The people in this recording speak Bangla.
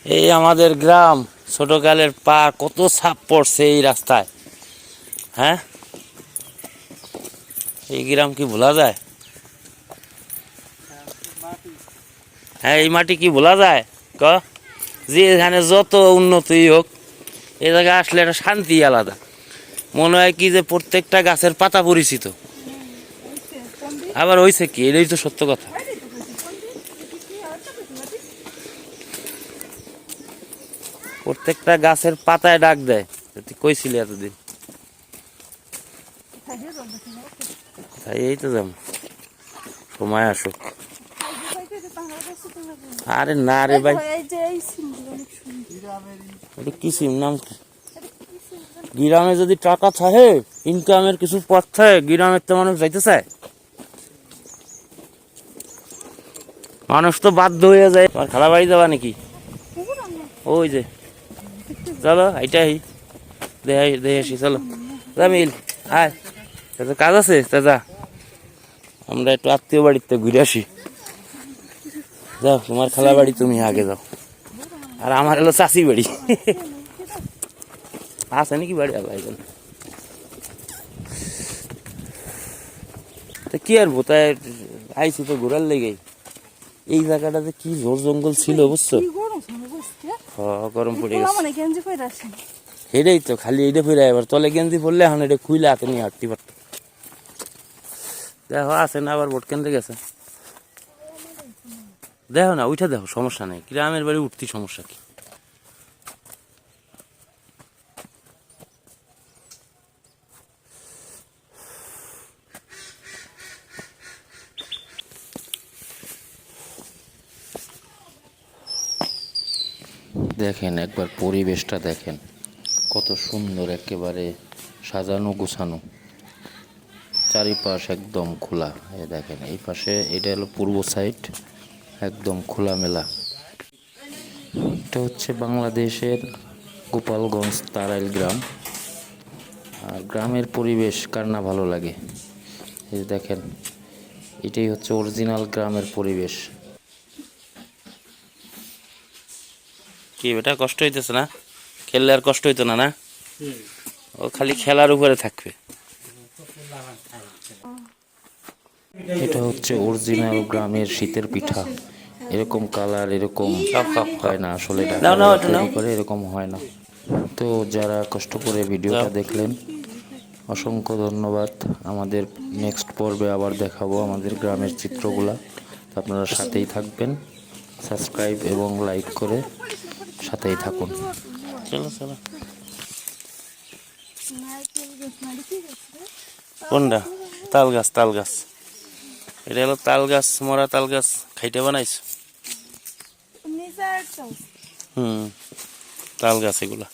এই আমাদের গ্রাম, ছোটকালের পা কত ছাপ পড়ছে এই রাস্তায়। হ্যাঁ, এই গ্রাম কি ভোলা যায়? হ্যাঁ, এই মাটি কি ভোলা যায়? ক যে এখানে যত উন্নতি হোক, এই জায়গায় আসলে একটা শান্তি আলাদা। মনে হয় কি যে প্রত্যেকটা গাছের পাতা পরিচিত। আবার হইছে কি, এটাই তো সত্য কথা। প্রত্যেকটা গাছের পাতায় ডাক দেয়। তুই কইছিলি এতদিন, তাই এই তো যাম, সময় আসুক। আরে না রে ভাই, কি সিম নাম? গ্রামে যদি টাকা থাকে, ইনকামের কিছু পথ থাকে, গ্রামের তো মানুষ যাইতে চায়। মানুষ তো বাধ্য হয়ে যায়। তোমার খালা বাড়ি যাবা নাকি? ওই যে চলো, এইটাই দেখে আসি। চলো জামিল, আয়, কাজ আছে যা, আমরা একটু আত্মীয় বাড়িতে ঘুরে আসি। যাও, তোমার খালা বাড়ি তুমি আগে যাও, আর আমার হলো চাষি বাড়ি। আছে নাকি বাড়ি? আল্লাহ জানে। তা কি আর বোতায় আইসি তো ঘোরার লেগে। এই জায়গাটাতে কি ঝোর জঙ্গল ছিল বুঝছো? গরম পড়ে গেছে। এটাই তো, খালি এইটা ফিরে এবার তলে গেঞ্জি পড়লে এখন এটা খুইলে হাতে নিয়ে হাঁটতে পারত। দেখো আছে না, আবার ভোট কেন্দ্রে গেছে। দেখো না, ওইটা দেখো, সমস্যা নেই। গ্রামের বাড়ি উঠতি সমস্যা কি? দেখেন একবার পরিবেশটা দেখেন, কত সুন্দর, একেবারে সাজানো গোছানো, চারিপাশ একদম খোলা। এই দেখেন এই পাশে, এটা হলো পূর্ব সাইড, একদম খোলামেলা। এটা হচ্ছে বাংলাদেশের গোপালগঞ্জ তারাইল গ্রাম। আর গ্রামের পরিবেশ কার না ভালো লাগে? এই দেখেন, এটাই হচ্ছে অরিজিনাল গ্রামের পরিবেশ। কি বেটা, কষ্ট হইতেছে না? খেললে আর কষ্ট হইতো না? না, ও খালি খেলার উপরে থাকবে। এটা হচ্ছে অরিজিনাল গ্রামের শীতের পিঠা। এরকম কালার, এরকম হয় না আসলে, তৈরি করে এরকম হয় না। তো যারা কষ্ট করে ভিডিওটা দেখলেন, অসংখ্য ধন্যবাদ। আমাদের নেক্সট পর্বে আবার দেখাবো আমাদের গ্রামের চিত্রগুলা। আপনারা সাথেই থাকবেন, সাবস্ক্রাইব এবং লাইক করে সাথেই থাকুন। চলো চলো। কোনটা? তাল গাছ, তাল গাছ। এটা হলো তাল গাছ, মরা তাল গাছ। খাইতে বানাইছো? তাল গাছ এগুলা।